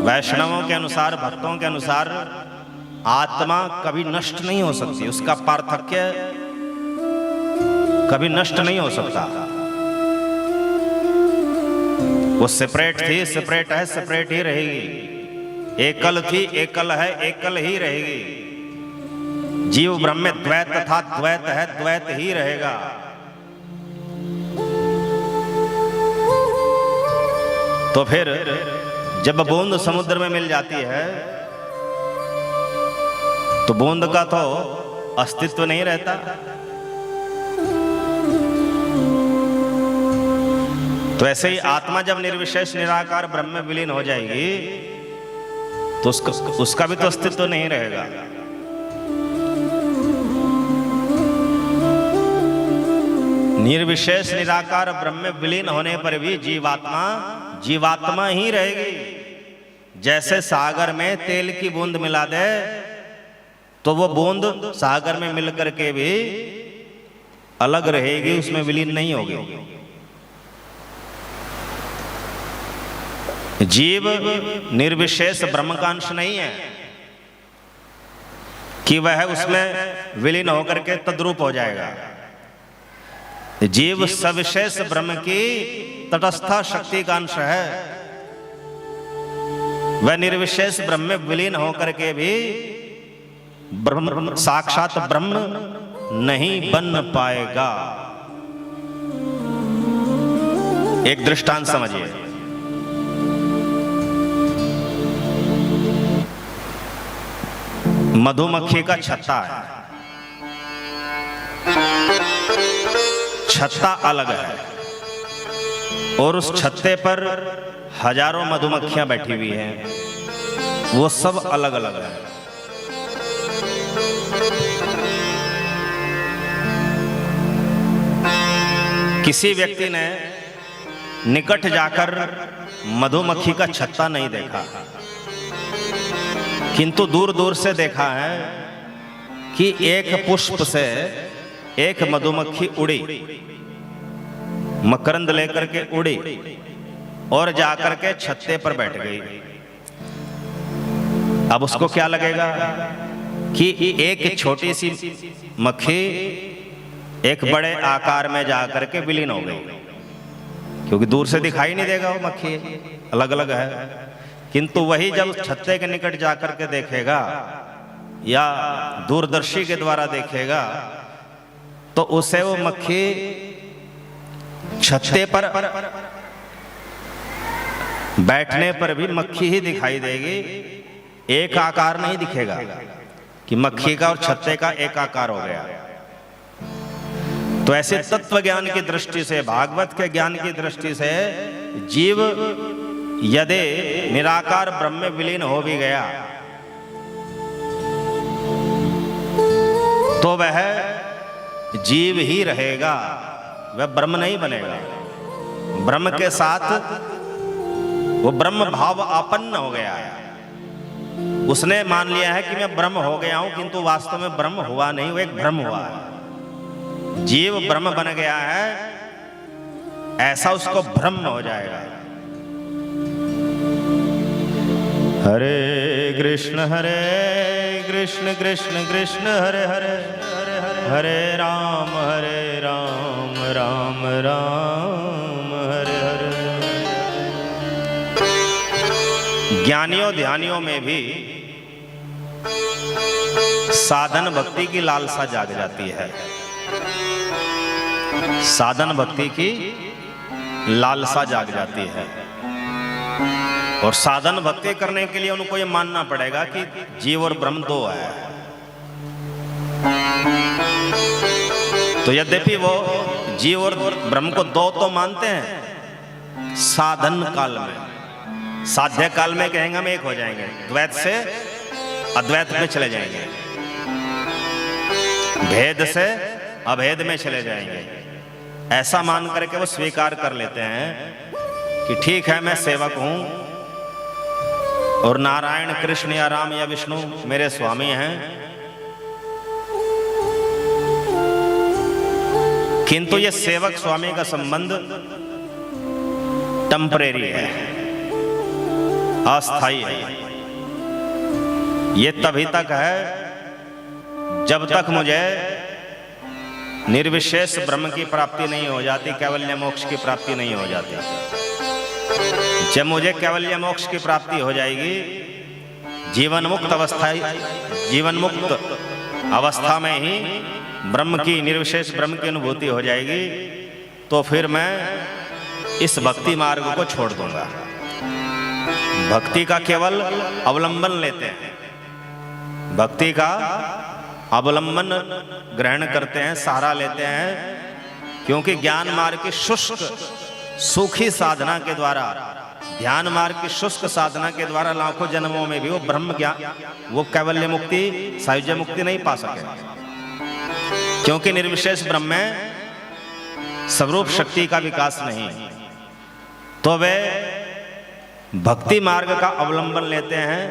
वैष्णवों के अनुसार, भक्तों के अनुसार आत्मा कभी नष्ट नहीं हो सकती, उसका पार्थक्य कभी नष्ट नहीं हो सकता। वो सेपरेट थी, सेपरेट है, सेपरेट ही रहेगी। एकल थी, एकल है, एकल ही रहेगी। जीव ब्रह्म में द्वैत था, द्वैत है, द्वैत ही रहेगा। तो फिर जब बूंद समुद्र में मिल जाती है तो बूंद का तो अस्तित्व नहीं रहता। तो ऐसे ही आत्मा जब निर्विशेष निराकार ब्रह्म में विलीन हो जाएगी तो उसका भी तो अस्तित्व नहीं रहेगा। निर्विशेष निराकार ब्रह्म में विलीन होने पर भी जीवात्मा जीवात्मा ही रहेगी। जैसे सागर में तेल की बूंद मिला दे तो वो बूंद सागर में मिलकर के भी अलग रहेगी, उसमें विलीन नहीं होगी। जीव निर्विशेष ब्रह्म का अंश नहीं है कि वह उसमें विलीन होकर के तद्रूप हो जाएगा। जीव सविशेष ब्रह्म की तटस्था शक्ति का अंश है। वह निर्विशेष ब्रह्म में विलीन होकर के भी ब्रह्म साक्षात ब्रह्म नहीं बन पाएगा। एक दृष्टांत समझिए। मधुमक्खी का छत्ता है, छत्ता अलग है और उस छत्ते पर हजारों मधुमक्खियां बैठी हुई हैं, वो सब अलग अलग है। किसी व्यक्ति ने निकट जाकर मधुमक्खी का छत्ता नहीं देखा, किंतु दूर दूर से देखा है कि एक पुष्प से एक मधुमक्खी उड़ी, मकरंद लेकर के उड़ी और जाकर के छत्ते पर बैठ गई। अब उसको क्या लगेगा कि एक छोटी सी मक्खी एक बड़े आकार में जाकर के विलीन हो गई, क्योंकि दूर से दिखाई नहीं देगा, वो मक्खी अलग अलग है। किंतु वही जब छत्ते के निकट जाकर के देखेगा या दूरदर्शी के द्वारा देखेगा तो उसे वो मक्खी छत्ते पर बैठने पर भी मक्खी ही दिखाई देगी, एक आकार नहीं दिखेगा कि मक्खी का और छत्ते का एक आकार हो गया। तो ऐसे तत्व ज्ञान की दृष्टि से, भागवत के ज्ञान की दृष्टि से जीव यदि निराकार ब्रह्म में विलीन हो भी गया तो वह जीव ही रहेगा, वह ब्रह्म नहीं बनेगा। ब्रह्म के साथ वो ब्रह्म भाव आपन्न हो गया है। उसने मान लिया है कि मैं ब्रह्म हो गया हूं, किंतु वास्तव में ब्रह्म हुआ नहीं, वो एक भ्रम हुआ है। जीव ब्रह्म बन गया है, ऐसा उसको भ्रम हो जाएगा। हरे कृष्ण कृष्ण कृष्ण हरे हरे, हरे राम राम राम हरे हरे। ज्ञानियों ध्यानियों में भी साधन भक्ति की लालसा जाग जाती है। साधन भक्ति की लालसा जाग जाती है और साधन भक्ति करने के लिए उनको ये मानना पड़ेगा कि जीव और ब्रह्म दो है। तो यद्यपि वो जीव और ब्रह्म को दो तो मानते हैं साधन काल में, साध्य काल में कहेंगे हम एक हो जाएंगे, द्वैत से अद्वैत में चले जाएंगे, भेद से अभेद में चले जाएंगे। ऐसा मान करके वो स्वीकार कर लेते हैं कि ठीक है, मैं सेवक हूं और नारायण कृष्ण या राम या विष्णु मेरे स्वामी हैं, किंतु ये सेवक स्वामी का संबंध टेम्परेरी है, अस्थाई है। ये तभी तक है जब तक मुझे निर्विशेष ब्रह्म की प्राप्ति नहीं हो जाती, कैवल्य मोक्ष की प्राप्ति नहीं हो जाती। जब मुझे कैवल्य मोक्ष की प्राप्ति हो जाएगी, जीवन मुक्त अवस्था में ही ब्रह्म की, निर्विशेष ब्रह्म की अनुभूति हो जाएगी, तो फिर मैं इस भक्ति मार्ग को छोड़ दूंगा। भक्ति का केवल अवलंबन लेते हैं, भक्ति का अवलंबन ग्रहण करते हैं, सहारा लेते हैं, क्योंकि ज्ञान मार्ग की शुष्क सूखी साधना के द्वारा, ध्यान मार्ग की शुष्क साधना के द्वारा लाखों जन्मों में भी वो ब्रह्म ज्ञान, वो कैवल्य मुक्ति, सायुज्य मुक्ति नहीं पा सके, क्योंकि निर्विशेष ब्रह्म में स्वरूप शक्ति का विकास नहीं। तो वे भक्ति मार्ग का अवलंबन लेते हैं,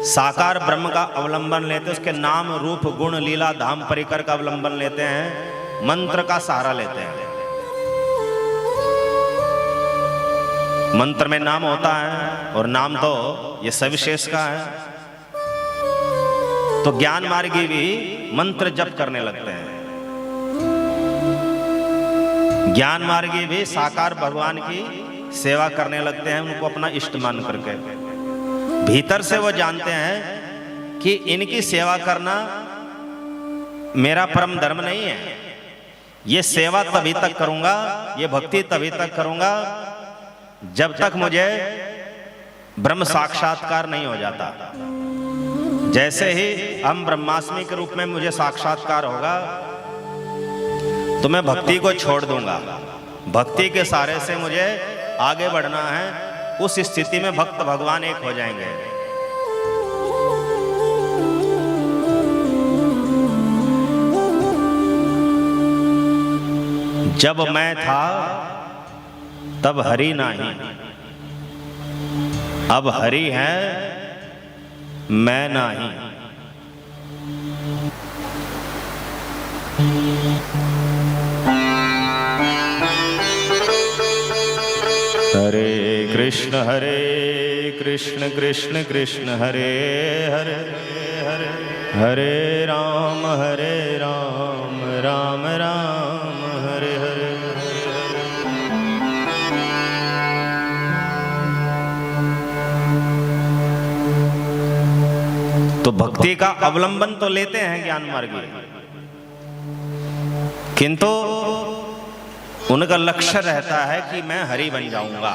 साकार ब्रह्म का अवलंबन लेते हैं, उसके नाम रूप गुण लीला धाम परिकर का अवलंबन लेते हैं, मंत्र का सहारा लेते हैं। मंत्र में नाम होता है और नाम तो ये सविशेष का है। तो ज्ञान मार्गी भी मंत्र जप करने लगते हैं, ज्ञान मार्गी भी साकार भगवान की सेवा करने लगते हैं, उनको अपना इष्ट मान करके। भीतर से वो जानते हैं कि इनकी सेवा करना मेरा परम धर्म नहीं है, ये सेवा तभी तक करूंगा, ये भक्ति तभी तक करूंगा जब तक मुझे ब्रह्म साक्षात्कार नहीं हो जाता। जैसे ही हम ब्रह्मास्मि के रूप में मुझे साक्षात्कार होगा तो मैं भक्ति को छोड़ दूंगा, भक्ति के सहारे से मुझे आगे बढ़ना है। उस स्थिति में भक्त भगवान एक हो जाएंगे। जब मैं था तब हरि नहीं, अब हरि है मैं नहीं। हरे कृष्ण कृष्ण कृष्ण हरे हरे, हरे राम राम राम हरे हरे। तो भक्ति का अवलंबन तो लेते हैं ज्ञान मार्गी, किंतु उनका लक्ष्य रहता है कि मैं हरि बन जाऊंगा।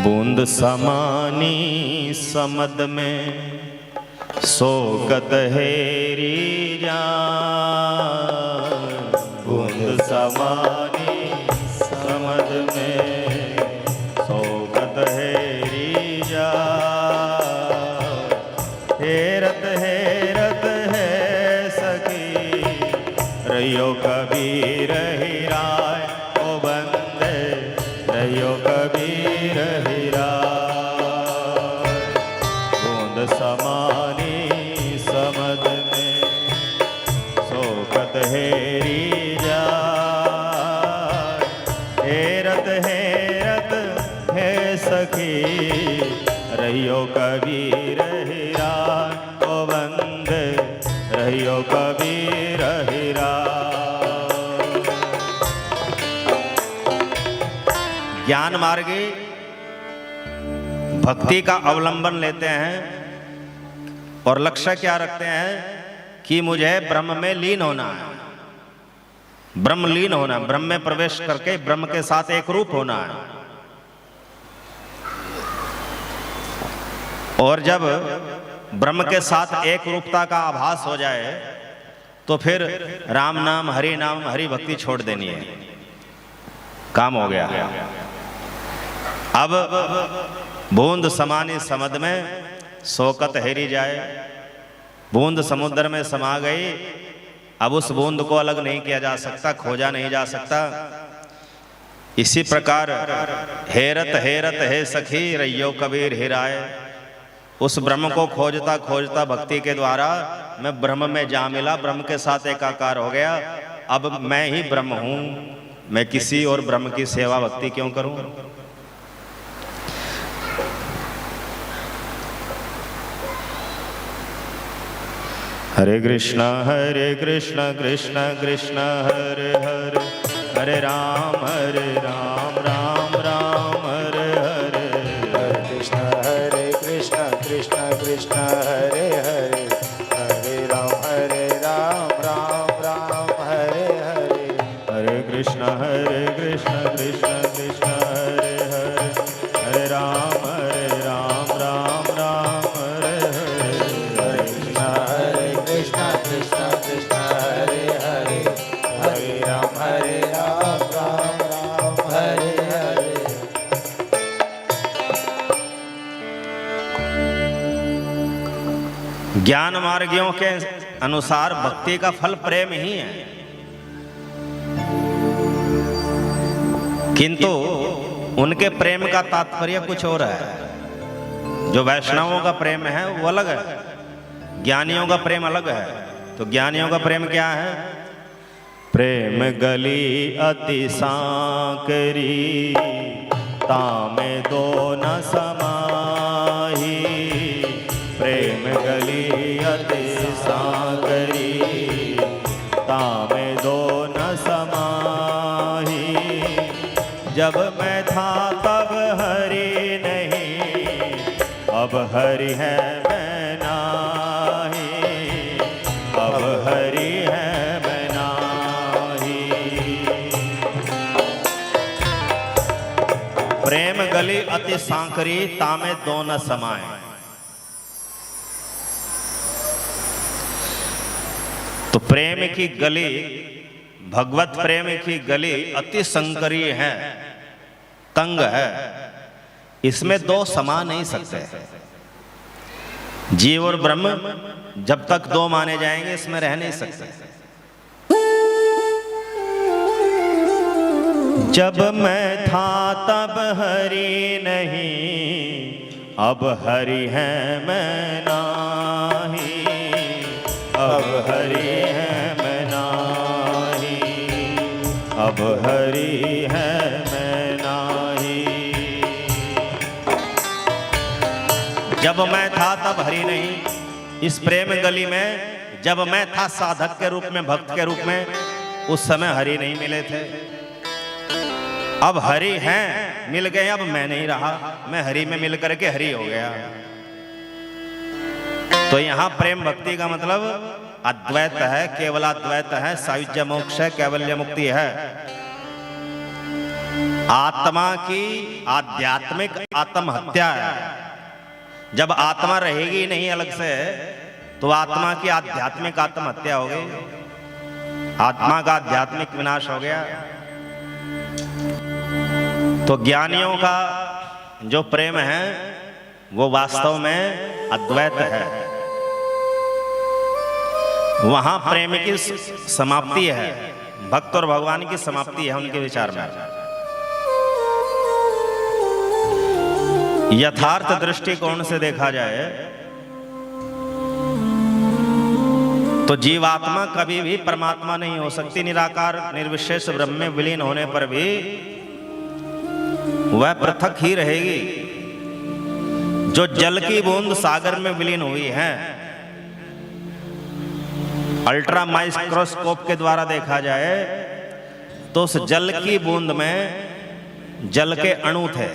बूंद समानी समद में सोकत हेरी जान, बूंद समानी समद में सोकत हेरी जान। हेरत हेरत है सखी रहियो कबीर हिराय, ओ बंदे रहियो कबीर हिराय। बूंद समानी समद में सोकत हेरी जाय। हेरत हेरत है सखी रहियो कबीर हिराय, ओ बंदे रहियो कबीर हिराय। ज्ञान मार्गी भक्ति का अवलंबन लेते हैं और लक्ष्य क्या रखते हैं कि मुझे ब्रह्म में लीन होना है, ब्रह्म लीन होना, ब्रह्म में प्रवेश करके ब्रह्म के साथ एक रूप होना है। और जब ब्रह्म के साथ एक रूपता का आभास हो जाए तो फिर राम नाम हरि भक्ति छोड़ देनी है, काम हो गया। अब बूंद समानी समद में सोकत हेरी जाए, बूंद समुद्र में समा गई, अब उस बूंद को अलग नहीं किया जा सकता, खोजा नहीं जा सकता। इसी प्रकार हेरत हेरत है सखी रहियो कबीर हिराय। उस ब्रह्म को खोजता खोजता भक्ति के द्वारा मैं ब्रह्म में जा मिला, ब्रह्म के साथ एकाकार हो गया। अब मैं ही ब्रह्म हूं, मैं किसी और ब्रह्म की सेवा भक्ति क्यों करूं। हरे कृष्ण कृष्ण कृष्ण हरे हरे, हरे राम राम राम हरे हरे। हरे कृष्ण कृष्ण कृष्ण हरे हरे, हरे राम राम राम हरे हरे। हरे कृष्ण कृष्ण कृष्ण हरे हरे, हरे राम राम राम हरे हरे। हरे कृष्ण कृष्ण कृष्ण हरे हरे, हरे राम राम राम हरे हरे। ज्ञान मार्गियों के अनुसार भक्ति का फल प्रेम ही है, किंतु उनके प्रेम का तात्पर्य कुछ और है। जो वैष्णवों का प्रेम है वो अलग है, ज्ञानियों का प्रेम अलग है। तो ज्ञानियों का प्रेम क्या है? प्रेम गली अति सांकरी, तामे दो न समाही। प्रेम गली अति सांकरी, तामे दो न समाही। जब मैं था तब हरि नहीं, अब हरि है मैं नाही। अब हरि है मैं नाही। प्रेम गली अति सांकरी, तामे दो न समाए। तो प्रेम की गली, भगवत प्रेम की गली अति संकरी है, तंग है। इसमें दो समा नहीं सकते। जीव और ब्रह्म जब तक दो माने जाएंगे इसमें रह नहीं सकते। जब मैं था तब हरि नहीं, अब हरि है मैं नाही। अब हरि है मैं नाही। अब हरि है मैं नाही। जब मैं था तब हरि नहीं, इस प्रेम गली में जब मैं था साधक के रूप में, भक्त के रूप में, उस समय हरि नहीं मिले थे। अब हरि हैं, मिल गए। अब मैं नहीं रहा, मैं हरि में मिल करके हरि हो गया। तो यहां प्रेम भक्ति का मतलब अद्वैत है, केवल अद्वैत है, सायुज्य मोक्ष है, कैवल्य मुक्ति है। आत्मा की आध्यात्मिक आत्महत्या है। जब आत्मा रहेगी नहीं अलग से, तो आत्मा की आध्यात्मिक आत्महत्या हो गई, आत्मा का आध्यात्मिक विनाश हो गया। तो ज्ञानियों का जो प्रेम है वो वास्तव में अद्वैत है। वहां प्रेम की समाप्ति है, भक्त और भगवान की समाप्ति है उनके विचार में। यथार्थ दृष्टिकोण से देखा जाए तो जीवात्मा कभी भी परमात्मा नहीं हो सकती। निराकार निर्विशेष ब्रह्म में विलीन होने पर भी वह पृथक ही रहेगी। जो जल की बूंद सागर में विलीन हुई है, अल्ट्रा माइक्रोस्कोप के द्वारा देखा जाए तो उस जल की बूंद में जल के अणु थे,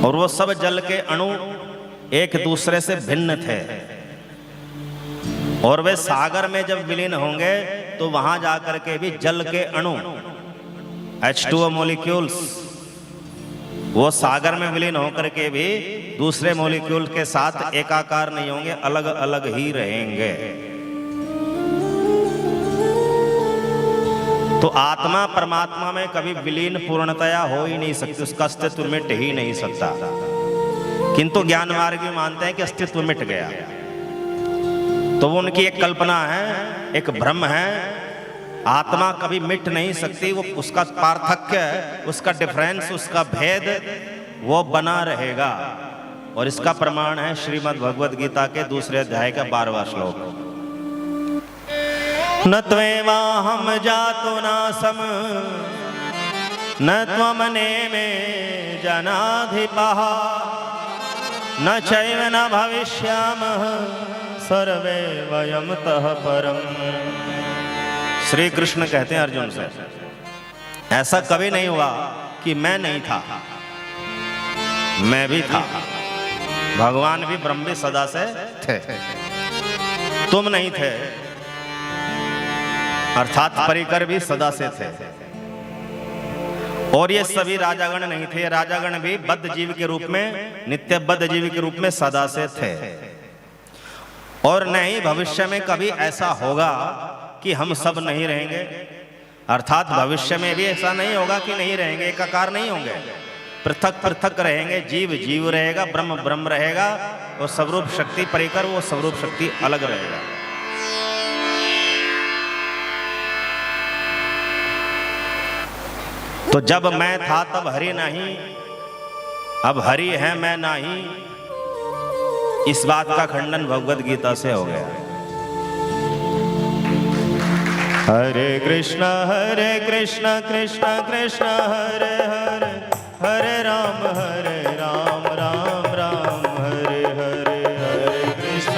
और वो सब जल के अणु एक दूसरे से भिन्न थे। और वे सागर में जब विलीन होंगे तो वहां जाकर के भी जल के अणु H2O मॉलिक्यूल्स वो सागर में विलीन होकर के भी दूसरे मॉलिक्यूल के साथ एकाकार नहीं होंगे, अलग अलग ही रहेंगे। तो आत्मा परमात्मा में कभी विलीन पूर्णतया हो ही नहीं सकती, उसका अस्तित्व मिट ही नहीं सकता। किंतु ज्ञान मार्ग में मानते हैं कि अस्तित्व मिट गया। तो वो उनकी एक कल्पना है, एक भ्रम है। आत्मा कभी मिट नहीं सकती, वो उसका पार्थक्य, उसका डिफरेंस, उसका भेद वो बना रहेगा। और इसका प्रमाण है श्रीमद् भगवद गीता के 2 अध्याय का 12वां श्लोक। न त्वेवाहं जातो नासम् न त्वमनेमे जनाधिपः न चैव न भविष्यामः सर्वे वयम तः परम। श्री कृष्ण कहते हैं अर्जुन से, ऐसा कभी नहीं हुआ कि मैं नहीं था, मैं भी था। भगवान भी ब्रह्म भी सदा से थे, तुम नहीं थे, अर्थात परिकर भी सदा से थे। और ये सभी राजागण नहीं थे, राजागण भी बद्ध जीव के रूप में, नित्य बद्ध जीव के रूप में सदा से थे। और नहीं भविष्य में कभी ऐसा होगा कि हम सब नहीं रहेंगे, अर्थात भविष्य में भी ऐसा नहीं होगा कि नहीं रहेंगे, एकाकार नहीं होंगे, पृथक पृथक रहेंगे। जीव जीव रहेगा, ब्रह्म ब्रह्म रहेगा, और स्वरूप शक्ति परिकर वो स्वरूप शक्ति अलग रहेगा। तो जब मैं था तब हरि नहीं, अब हरि है मैं नहीं, इस बात का खंडन भगवद गीता से हो गया। हरे कृष्ण कृष्ण कृष्ण हरे हरे, हरे राम राम राम हरे हरे। हरे कृष्ण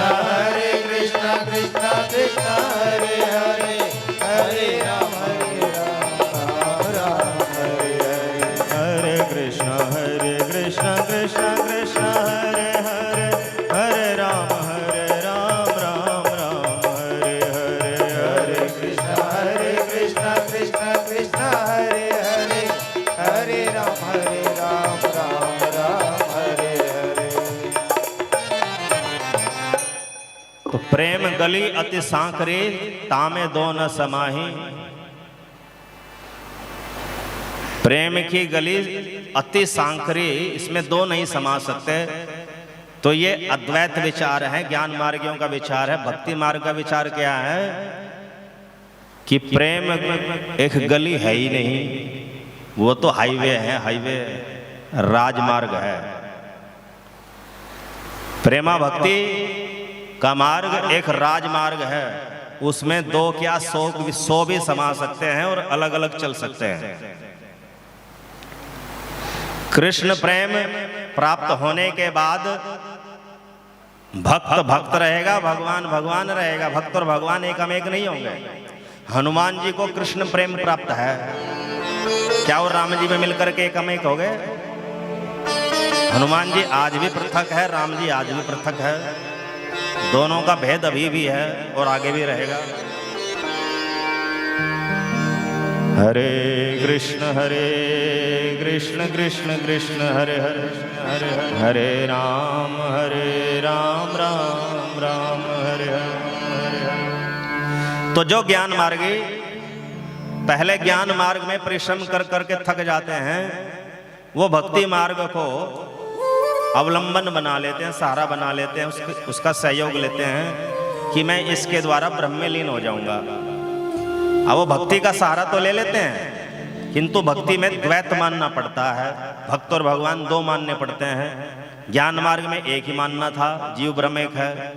कृष्ण कृष्ण हरे हरे, हरे राम राम राम हरे हरे। हरे कृष्ण कृष्ण कृष्ण हरे हरे, हरे राम राम राम हरे हरे। हरे कृष्ण कृष्ण कृष्ण हरे हरे, हरे राम राम राम हरे हरे। तो प्रेम गली अति सांकरे, तामे दो न समाही। प्रेम की गली अति सांकरी, इसमें दो नहीं समा सकते। तो ये अद्वैत विचार है, ज्ञान मार्गियों का विचार है। भक्ति मार्ग का विचार क्या है कि प्रेम एक गली है ही नहीं, वो तो हाईवे है, हाईवे राजमार्ग है। प्रेमा भक्ति का मार्ग एक राजमार्ग है, उसमें दो क्या सौ भी समा सकते हैं और अलग अलग चल सकते हैं। कृष्ण प्रेम प्राप्त होने के बाद भक्त भक्त रहेगा, भगवान भगवान रहेगा। भक्त और भगवान एकमेक नहीं होंगे। हनुमान जी को कृष्ण प्रेम प्राप्त है, क्या वो राम जी में मिलकर के एकमेक हो गए? हनुमान जी आज भी पृथक है, राम जी आज भी पृथक है। दोनों का भेद अभी भी है और आगे भी रहेगा। हरे कृष्ण कृष्ण कृष्ण हरे हरे, हरे हरे राम राम राम हरे हरे। तो जो ज्ञान मार्गी पहले ज्ञान मार्ग में परिश्रम कर करके थक जाते हैं, वो भक्ति मार्ग को अवलंबन बना लेते हैं, सहारा बना लेते हैं, उसका सहयोग लेते हैं कि मैं इसके द्वारा ब्रह्म में लीन हो जाऊंगा। अब वो भक्ति का सहारा तो ले लेते हैं, किंतु भक्ति में द्वैत मानना पड़ता है। भक्त और भगवान दो मानने पड़ते हैं। ज्ञान मार्ग में एक ही मानना था, जीव ब्रह्म एक है,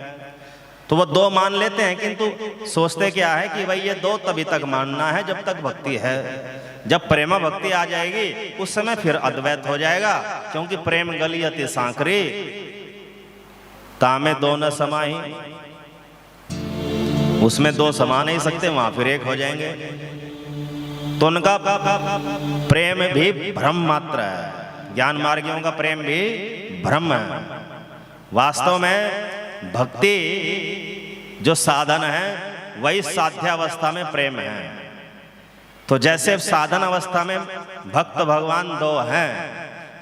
तो वो दो मान लेते हैं, किंतु सोचते क्या है कि भाई ये दो तभी तक मानना है जब तक भक्ति है। जब प्रेमा भक्ति आ जाएगी उस समय फिर अद्वैत हो जाएगा, क्योंकि प्रेम गली अति सांकरी, तामे दो न समाही। उसमें दो समा नहीं सकते, वहां फिर एक हो जाएंगे। तो उनका प्रेम भी भ्रम मात्र है, ज्ञान मार्गियों का प्रेम भी भ्रम है। वास्तव में भक्ति जो साधन है वही साध्यावस्था में प्रेम है। तो जैसे साधन अवस्था में भक्त भगवान दो हैं,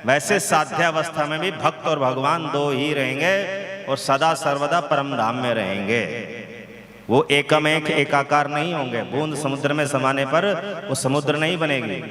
वैसे साध्यावस्था में भी भक्त और भगवान दो ही रहेंगे और सदा सर्वदा परम धाम में रहेंगे। वो एकम एक एकाकार नहीं होंगे। बूंद समुद्र में समाने पर वो समुद्र नहीं बनेगी।